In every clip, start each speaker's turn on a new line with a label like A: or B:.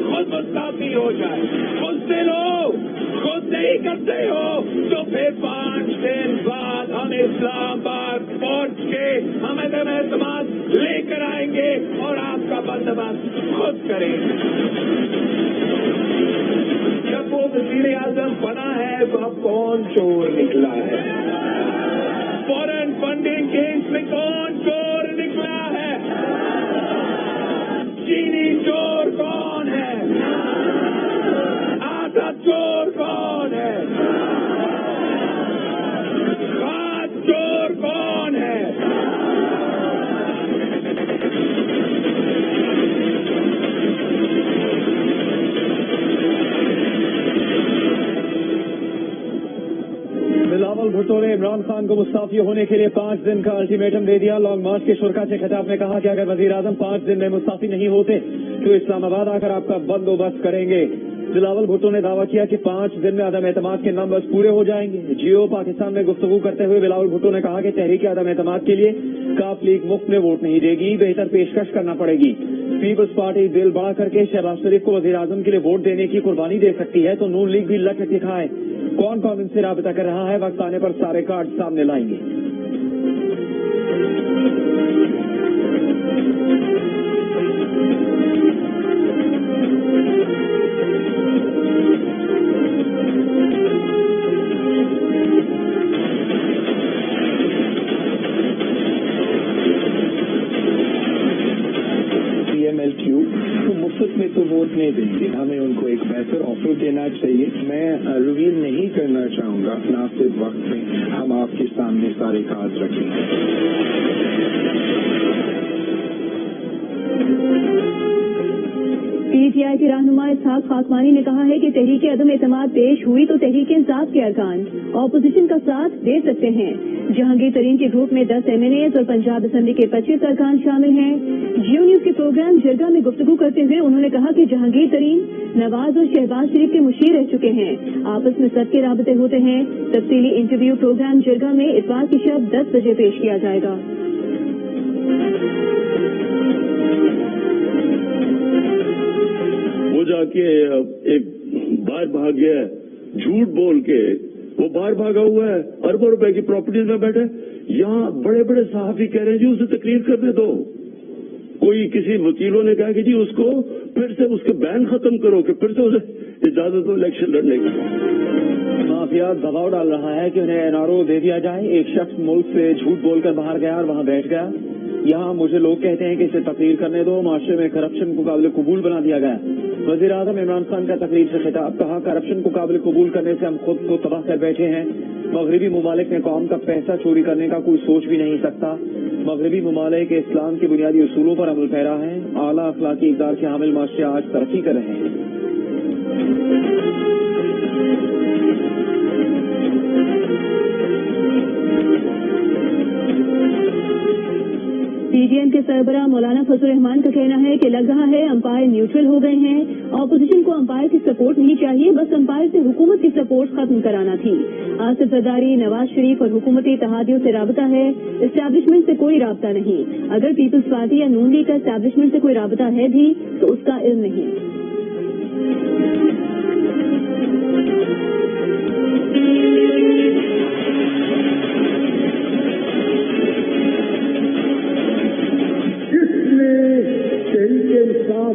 A: خود مستعفی ہو جائے. مجھتے لوگ خود نہیں کرتے ہو تو پھر 5 دن بعد ہم اسلام آباد پہنچ کے ہم عدم اعتماد لے کر آئیں گے اور آپ کا بندوبست خود کریں گے. جب وہ وزیر اعظم بنا ہے تو اب کون چور نکلا ہے؟ فورن فنڈنگ کیس میں کون چور نکلا ہے؟ چینی چور کون ہے؟ آدھا چور کون ہے؟ خاص چور کون ہے؟
B: بلاول بھٹو نے عمران خان کو مستعفی ہونے کے لیے 5 دن کا الٹیمیٹم دے دیا. لانگ مارچ کے شرکا سے خطاب میں کہا کہ اگر وزیر اعظم 5 دن میں مستعفی نہیں ہوتے تو اسلام آباد آ کر آپ کا بندوبست کریں گے. بلاول بھٹو نے دعویٰ کیا کہ 5 دن میں عدم اعتماد کے نمبرز پورے ہو جائیں گے. جیو پاکستان میں گفتگو کرتے ہوئے بلاول بھٹو نے کہا کہ تحریک عدم اعتماد کے لیے کاف لیگ مفت میں ووٹ نہیں دے گی, بہتر پیشکش کرنا پڑے گی. پیپلز پارٹی دل بڑا کر کے شہباز شریف کو وزیر اعظم کے لیے ووٹ دینے کی قربانی دے سکتی ہے تو نون لیگ بھی لچک دکھائے. کون کون ان سے رابطہ کر رہا ہے, وقت آنے پر سارے کارڈ سامنے لائیں گے.
C: مفت میں تو ووٹ نہیں دیں گے, ہمیں ان کو ایک بہتر آفر دینا چاہیے. میں ریویل نہیں کرنا چاہوں گا, مناسب وقت میں ہم آپ کے سامنے سارے کارڈ رکھیں گے.
D: پی ٹی آئی کے رہنما اسحاق خاکمانی نے کہا ہے کہ تحریک عدم اعتماد پیش ہوئی تو تحریک انصاف کے ارکان اپوزیشن کا ساتھ دے سکتے ہیں. جہانگیر ترین کے گروپ میں 10 MNAs اور پنجاب اسمبلی کے 25 ارکان شامل ہیں. جیو نیوز کے پروگرام جرگا میں گفتگو کرتے ہوئے انہوں نے کہا کہ جہانگیر ترین نواز اور شہباز شریف کے مشیر رہ چکے ہیں, آپس میں سب کے رابطے ہوتے ہیں. تفصیلی انٹرویو پروگرام جرگا میں اتوار کی شب 10 بجے پیش کیا جائے گا.
E: وہ جا کے ایک باہر بھاگ گیا ہے, جھوٹ بول کے وہ باہر بھاگا ہوا ہے, اربوں روپے کی پراپرٹیز میں بیٹھے. یہاں بڑے بڑے صحافی کہہ رہے ہیں جی اسے تقریر کرنے دو. کوئی کسی وکیلوں نے کہا کہ جی اس کو پھر سے اس کے بین ختم کرو کہ پھر سے اسے اجازت دو الیکشن لڑنے کی.
B: مافیا دباؤ ڈال رہا ہے کہ انہیں NRO دے دیا جائے. ایک شخص ملک سے جھوٹ بول کر باہر گیا اور وہاں بیٹھ گیا. یہاں مجھے لوگ کہتے ہیں کہ اسے تقریر کرنے دو, معاشرے میں کرپشن کو قابل قبول بنا دیا گیا. وزیر اعظم عمران خان کا تقریر سے خطاب, کہا کرپشن کو قابل قبول کرنے سے ہم خود کو تباہ کر بیٹھے ہیں. مغربی ممالک میں قوم کا پیسہ چوری کرنے کا کوئی سوچ بھی نہیں سکتا. مغربی ممالک اسلام کے بنیادی اصولوں پر عمل پیرا ہیں. اعلیٰ اخلاقی اقدار کے حامل معاشرے آج ترقی کر رہے ہیں.
D: پی ڈی ایم کے سربراہ مولانا فضل الرحمان کا کہنا ہے کہ لگ رہا ہے امپائر نیوٹرل ہو گئے ہیں. اپوزیشن کو امپائر کی سپورٹ نہیں چاہیے, بس امپائر سے حکومت کی سپورٹ ختم کرانا تھی. آصف زرداری, نواز شریف اور حکومتی اتحادیوں سے رابطہ ہے, اسٹیبلشمنٹ سے کوئی رابطہ نہیں. اگر پیپلز پارٹی یا نون لیگ کا اسٹیبلشمنٹ سے کوئی رابطہ ہے بھی تو اس کا علم نہیں.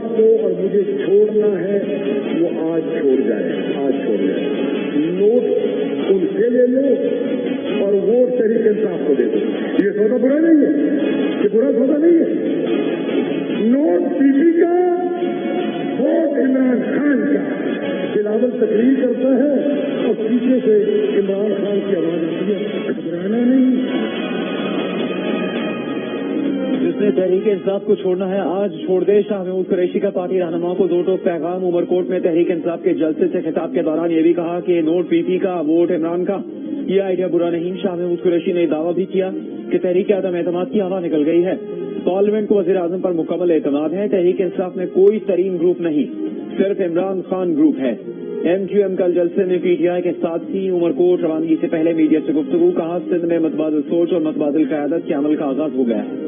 F: کو اور مجھے چھوڑنا ہے وہ آج چھوڑ جائے, آج چھوڑ جائے. نوٹ ان سے لے لو اور ووٹ تحریک انصاف کو دے دو. یہ سودا برا نہیں ہے, یہ برا سودا نہیں ہے. نوٹ پی پی کا, ووٹ عمران خان کا. بلاول تقریر کرتا ہے اور پیچھے سے عمران خان کی آواز آتی ہے, گھبرانا نہیں.
B: جس نے تحریک انصاف کو چھوڑنا ہے آج چھوڑ دے. شاہ محمود قریشی کا پارٹی رہنماؤں کو دو ٹوک پیغام. عمرکوٹ میں تحریک انصاف کے جلسے سے خطاب کے دوران یہ بھی کہا کہ نوٹ پی پی کا, ووٹ عمران کا, یہ آئیڈیا برا نہیں. شاہ محمود قریشی نے دعویٰ بھی کیا کہ تحریک عدم اعتماد کی ہوا نکل گئی ہے. پارلیمنٹ کو وزیر اعظم پر مکمل اعتماد ہے. تحریک انصاف میں کوئی ترین گروپ نہیں, صرف عمران خان گروپ ہے. MQM کل جلسے میں پی ٹی آئی کے ساتھ تھی. عمرکوٹ روانگی سے پہلے میڈیا سے گفتگو, کہا سندھ میں متبادل سوچ اور متبادل قیادت کے عمل کا آغاز ہو گیا ہے.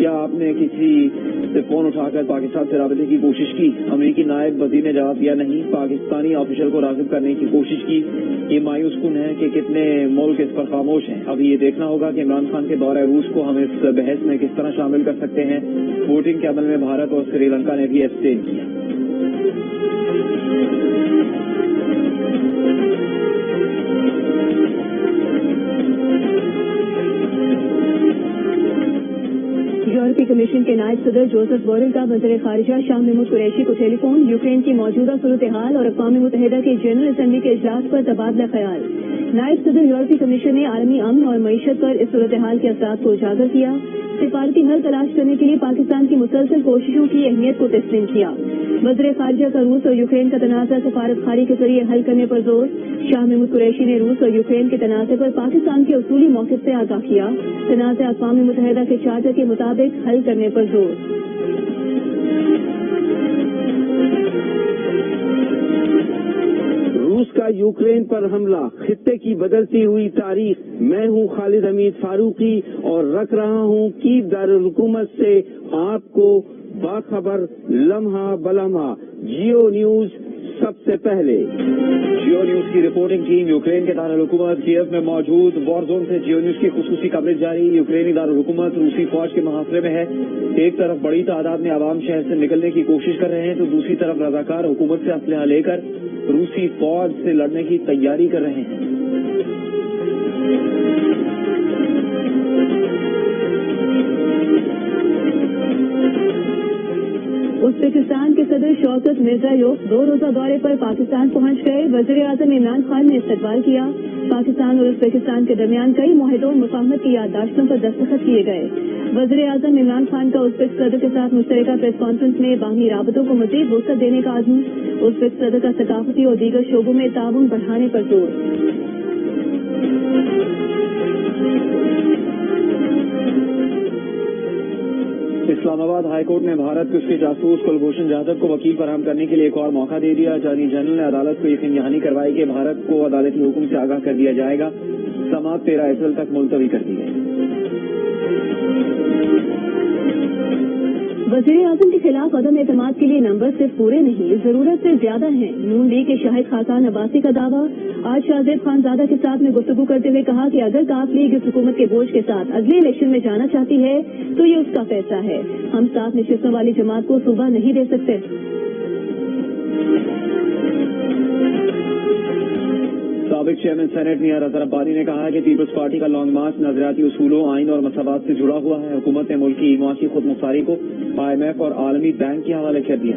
B: کیا آپ نے کسی سے فون اٹھا کر پاکستان سے رابطے کی کوشش کی؟ امریکی نائب وزیر نے جواب دیا نہیں، پاکستانی آفیشل کو راغب کرنے کی کوشش کی۔ یہ مایوس کن ہے کہ کتنے ملک اس پر خاموش ہیں۔ اب یہ دیکھنا ہوگا کہ عمران خان کے دورہ روس کو ہم اس بحث میں کس طرح شامل کر سکتے ہیں۔ ووٹنگ کے عمل میں بھارت اور سری لنکا نے بھی ایبسٹین کیا۔
D: یورپی کمیشن کے نائب صدر جوزف بورل کا وزیر خارجہ شاہ محمود قریشی کو ٹیلی فون، یوکرین کی موجودہ صورتحال اور اقوام متحدہ کے جنرل اسمبلی کے اجلاس پر تبادلہ خیال۔ نائب صدر یورپی کمیشن نے عالمی امن اور معیشت پر اس صورتحال کے اثرات کو اجاگر کیا۔ سفارتی حل تلاش کرنے کے لیے پاکستان کی مسلسل کوششوں کی اہمیت کو تسلیم کیا۔ وزیر خارجہ کا روس اور یوکرین کا تنازع سفارت خانی کے ذریعے حل کرنے پر زور۔ شاہ محمود قریشی نے روس اور یوکرین کے تنازع پر پاکستان کے اصولی موقف سے آگاہ کیا۔ تنازع اقوام متحدہ کے چارٹر کے مطابق حل کرنے پر زور۔
G: روس کا یوکرین پر حملہ، خطے کی بدلتی ہوئی تاریخ۔ میں ہوں خالد حمید فاروقی اور رکھ رہا ہوں کیف دارالحکومت سے آپ کو باخبر لمحہ بلمحہ۔ جیو نیوز سب سے پہلے۔
B: جیو نیوز کی رپورٹنگ ٹیم یوکرین کے دارالحکومت کیف میں موجود وار زون سے جیو نیوز کی خصوصی کوریج جاری۔ یوکرینی دارالحکومت روسی فوج کے محاصرے میں ہے۔ ایک طرف بڑی تعداد میں عوام شہر سے نکلنے کی کوشش کر رہے ہیں تو دوسری طرف رضاکار حکومت سے اسلحہ لے کر روسی فوج سے لڑنے کی تیاری کر رہے ہیں۔
D: ازبکستان کے صدر شوکت مرزایوف 2 روزہ دورے پر پاکستان پہنچ گئے۔ وزیر اعظم عمران خان نے استقبال کیا۔ پاکستان اور ازبکستان کے درمیان کئی معاہدوں مفاہمت کی یادداشتوں پر دستخط کیے گئے۔ وزیر اعظم عمران خان کا ازبک صدر کے ساتھ مشترکہ پریس کانفرنس میں باہمی رابطوں کو مزید وسعت دینے کا عزم۔ ازبک صدر کا ثقافتی اور دیگر شعبوں میں تعاون بڑھانے پر زور۔
B: اسلام آباد ہائی کورٹ نے بھارت کے اس کے جاسوس کلبھوشن جادو کو وکیل فراہم کرنے کے لیے ایک اور موقع دے دیا۔ اٹارنی جنرل نے عدالت کو یقین دہانی کروائی کہ بھارت کو عدالتی حکم سے آگاہ کر دیا جائے گا۔ سماعت 13 اپریل تک ملتوی کر دی گئی۔
D: وزیر اعظم کے خلاف عدم اعتماد کے لیے نمبر صرف پورے نہیں، ضرورت سے زیادہ ہیں۔ نون لیگ کے شاہد خاقان عباسی کا دعویٰ۔ آج شاہ زیب خانزادہ کے ساتھ میں گفتگو کرتے ہوئے کہا کہ اگر کاف لیگ اس حکومت کے بوجھ کے ساتھ اگلے الیکشن میں جانا چاہتی ہے تو یہ اس کا فیصلہ ہے۔ ہم 7 نشستوں والی جماعت کو صوبہ نہیں دے سکتے۔
B: سابق چیئرمین سینیٹ میاں رضا ربانی نے کہا کہ پیپلز پارٹی کا لانگ مارچ نظریاتی اصولوں، آئین اور مساوات سے جڑا ہوا ہے۔ حکومت نے ملکی معاشی خود مختاری کو IMF اور عالمی بینک کے حوالے کر دیا۔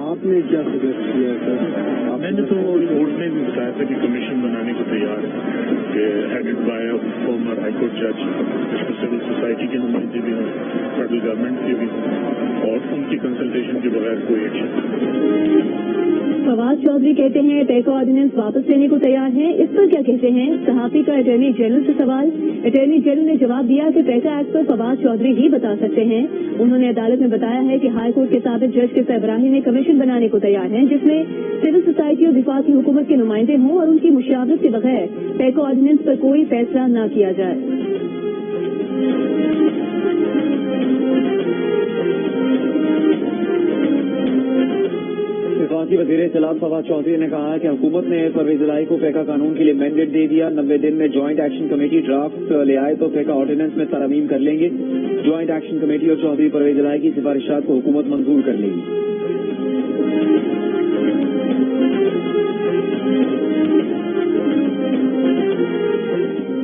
C: آپ نے کیا سجیسٹ کیا تھا؟
E: میں نے تو کورٹ نے بھی بتایا تھا کہ کمیشن بنانے کو تیار ہے کہ headed by former high court جج، اس میں سول سوسائٹی کے نمائندے بھی ہوں، فیڈرل گورنمنٹ کے بھی ہوں، اور ان کی کنسلٹیشن کے بغیر کوئی ایکشن۔
D: فواد چودھری کہتے ہیں ٹیکو آرڈیننس واپس لینے کو تیار ہیں۔ اس پر کیا کہتے ہیں؟ صحافی کا اٹارنی جنرل سے سوال۔ اٹارنی جنرل نے جواب دیا کہ ٹیکا ایکٹ پر فواد چودھری ہی بتا سکتے ہیں۔ انہوں نے عدالت میں بتایا ہے کہ ہائی کورٹ کے سابق جج کے ابراہیم نے کمیشن بنانے کو تیار ہیں جس میں سول سوسائٹی اور دفاع کی حکومت کے نمائندے ہوں اور ان کی مشاورت کے بغیر ٹیکو آرڈیننس پر کوئی فیصلہ نہ کیا جائے۔
B: وفاقی وزیر اطلاعات فواد چودھری نے کہا کہ حکومت نے پرویز الہی کو فیکا قانون کے لیے مینڈیٹ دے دیا۔ 90 دن میں جوائنٹ ایکشن کمیٹی ڈرافٹ لے آئے تو فیکا آرڈیننس میں ترامیم کر لیں گے۔ جوائنٹ ایکشن کمیٹی اور چودھری پرویز الہی کی سفارشات کو حکومت منظور کر لے گی۔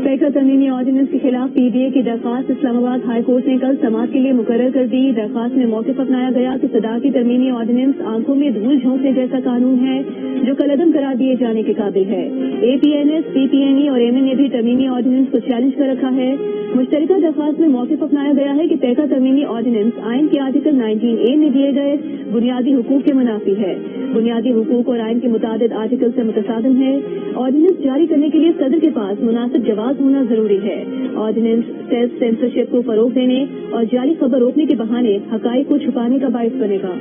D: فیکا ترمیمی آرڈیننس کے خلاف PDA کی درخواست اسلام آباد ہائی کورٹ نے کل سماعت کے لیے مقرر کر دی۔ درخواست میں موقف اپنایا گیا کہ صدارتی ترمیمی آرڈیننس آنکھوں میں دھول جھونکنے جیسا قانون ہے جو کالعدم قرار دیے جانے کے قابل ہے۔ APNS، PPNE اور MN نے بھی ترمیمی آرڈیننس کو چیلنج کر رکھا ہے۔ مشترکہ درخواست میں موقف اپنایا گیا ہے کہ پیکا ترمیمی آرڈیننس آئین کے آرٹیکل 19A میں دیے گئے بنیادی حقوق کے منافی ہے۔ بنیادی حقوق اور آئین کے متعدد آرٹیکل سے متصادم ہے۔ آرڈیننس جاری کرنے کے لیے صدر کے پاس مناسب جواز ہونا ضروری ہے۔ آرڈیننس سیلف سینسرشپ کو فروغ دینے اور جعلی خبر روکنے کے بہانے حقائق کو چھپانے کا باعث بنے گا۔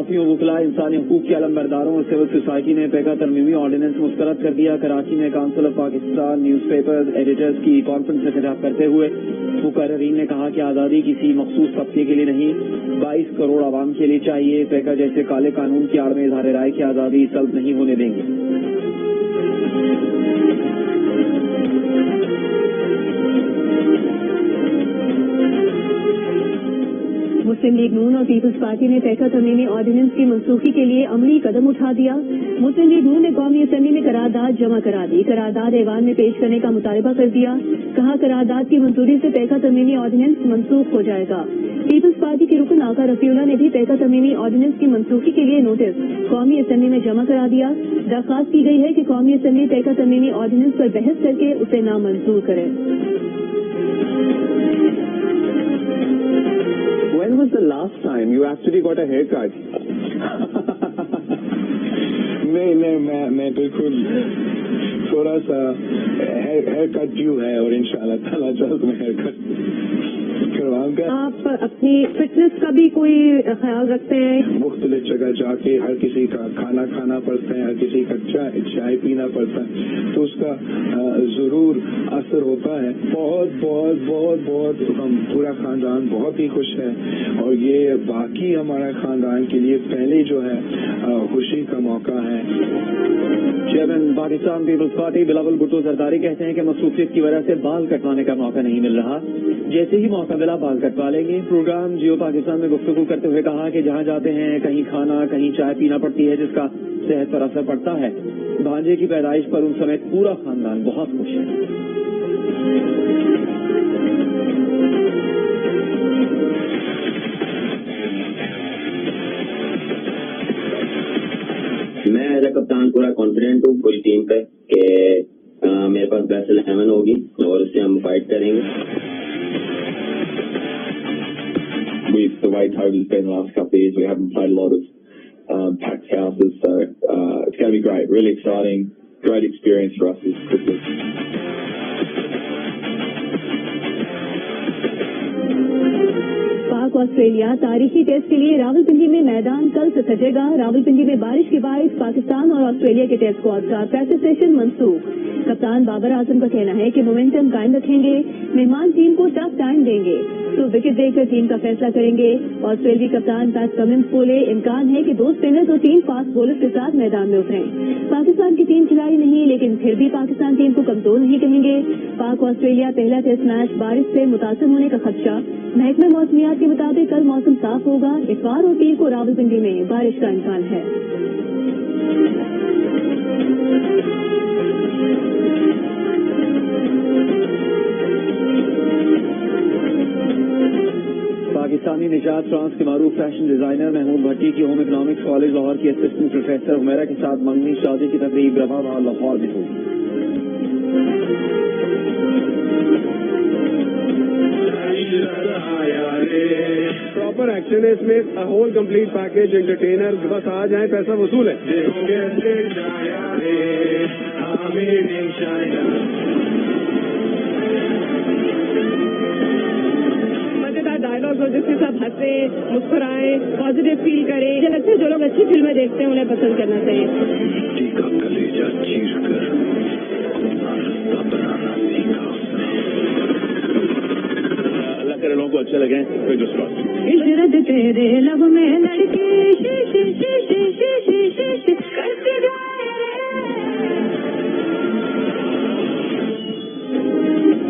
B: صحافیوں وکلا انسانی حقوق کے علمبرداروں اور سول سوسائٹی نے پیکا ترمیمی آرڈیننس مسترد کر دیا. کراچی میں council of Pakistan news papers editors کی کانفرنس سے خطاب کرتے ہوئے مقررین نے کہا کہ آزادی کسی مخصوص طبقے کے لیے نہیں 22 کروڑ عوام کے لیے چاہیے. پیکا جیسے کالے قانون کی آڑ میں اظہار رائے کی آزادی سلب نہیں ہونے دیں گے.
D: مسلم لیگ نون اور پیپلز پارٹی نے پیکا ترمیمی آرڈیننس کی منسوخی کے لیے عملی قدم اٹھا دیا. مسلم لیگ نون نے قومی اسمبلی میں قرارداد جمع کرا دی. قرارداد ایوان میں پیش کرنے کا مطالبہ کر دیا. کہا قرارداد کی منظوری سے پیکا ترمیمی آرڈیننس منسوخ ہو جائے گا. پیپلز پارٹی کے رکن آقا رفیع اللہ نے بھی پیکا ترمیمی آرڈیننس کی منسوخی کے لیے نوٹس قومی اسمبلی میں جمع کرا دیا. درخواست کی گئی ہے کہ قومی اسمبلی پیکا ترمیمی آرڈیننس پر بحث کر کے اسے نامنظور کرے.
C: When was the last time you actually got a haircut? نہیں میں بالکل تھوڑا سا ہیئر کٹ ڈیو ہے اور انشاءاللہ تعالیٰ جلد میں ہیئر کٹ کرواؤں گا.
D: آپ اپنی فٹنس کا بھی کوئی خیال رکھتے ہیں؟
C: مختلف جگہ جا کے ہر کسی کا کھانا کھانا پڑتا ہے, ہر کسی کا چائے پینا پڑتا ہے, تو اس کا ضرور اثر ہوتا ہے. بہت بہت بہت بہت ہم پورا خاندان بہت ہی خوش ہے اور یہ باقی ہمارا خاندان کے لیے پہلے جو ہے خوشی کا موقع ہے.
B: چیئرمین پاکستان پیپلز پارٹی بلاول بھٹو زرداری کہتے ہیں کہ مصروفیت کی وجہ سے بال کٹوانے کا موقع نہیں مل رہا. جیسے ہی موقع ملا بال کٹوا لیں گے. پروگرام جیو پاکستان میں گفتگو کرتے ہوئے کہا کہ جہاں جاتے ہیں کہیں کھانا کہیں چائے پینا پڑتی ہے جس کا صحت پر اثر پڑتا ہے. بھانجے کی پیدائش پر ان سمیت پورا خاندان بہت خوش ہے.
H: میں ایز اے کپتان پورا کانفیڈنٹ ہوں پوری ٹیم پہ کہ میرے پاس بیسٹ 11 ہوگی اور اس سے ہم فائٹ کریں گے.
I: With the way Total's been the last couple of years, we haven't played a lot of packed houses, so it's going to be great. Really exciting, great experience for us as cricketers.
D: پاک Australia تاریخی test کے لیے راولپنڈی میں میدان کل سے سجے گا. راولپنڈی میں بارش کے باعث پاکستان اور آسٹریلیا کے ٹیسٹ اسکواڈ کا پریکٹس سیشن منسوخ. کپتان بابر اعظم کا کہنا ہے کہ مومنٹم قائم رکھیں گے, مہمان ٹیم کو ٹف ٹائم دیں گے تو وکٹ دے کر ٹیم کا فیصلہ کریں گے. آسٹریلوی کپتان پیٹ کمنس بولے امکان ہے کہ 2 اسپنرز اور 3 فاسٹ بولرز کے ساتھ میدان میں اتریں. پاکستان کی ٹیم کھلاڑی نہیں لیکن پھر بھی پاکستان ٹیم کو کمزور نہیں کہیں گے. پاک آسٹریلیا پہلا ٹیسٹ میچ بارش سے متاثر ہونے کا خدشہ. محکمہ موسمیات کے مطابق کل موسم صاف ہوگا. اتوار اور پیر کو راولپنڈی میں بارش کا امکان ہے.
B: پاکستانی نژاد فرانس کے معروف فیشن ڈیزائنر محمود بھٹی کی ہوم اکنامکس کالج لاہور کی اسسٹنٹ پروفیسر حمیرہ کے ساتھ منگنی شادی کی تقریب رواں ماہ لاہور میں ہوئی.
J: پراپر ایکشن ہے اس میں, ہول کمپلیٹ پیکج, انٹرٹینر, بس آ جائیں پیسہ وصول ہے.
D: مزیدار ڈائلاگ ہو جس سے سب ہنسیں, مسکرائیں, پازیٹیو فیل کریں. مجھے لگتا ہے جو لوگ اچھی فلمیں دیکھتے ہیں انہیں پسند کرنا چاہیے.
E: لوگوں کو اچھے لگیں
D: عشرت تیرے لب میں لڑکی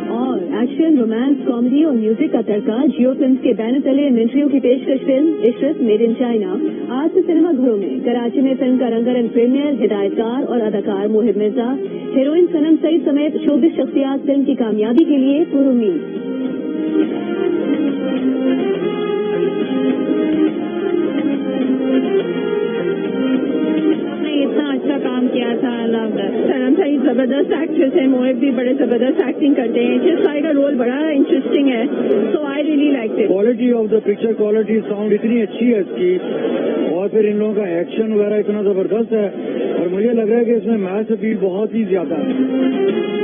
D: اور ایکشن, رومانس, کامیڈی اور میوزک کا تڑکا جیو فلمز کے بینر تلے منٹریوں کی پیشکش film Ishrat made in China آج سے سنیما گھروں میں. کراچی میں فلم کا رنگارنگ پریمیئر. ہدایتکار اور اداکار موہب مرزا, ہیروئن سنم سعید سمیت شوبز شخصیات فلم کی کامیابی کے لیے پر امید. اتنا اچھا کام کیا تھا. سنم سعید زبردست ایکٹریس ہے, موہب بھی بڑے زبردست ایکٹنگ کرتے ہیں. جس سائی کا رول بڑا انٹرسٹنگ ہے, so I really like it.
F: Quality of the picture, quality sound اتنی اچھی ہے اس کی, اور پھر ان لوگوں کا ایکشن وغیرہ اتنا زبردست ہے, اور مجھے لگ رہا ہے کہ اس میں میچ اپیل بہت ہی زیادہ ہے.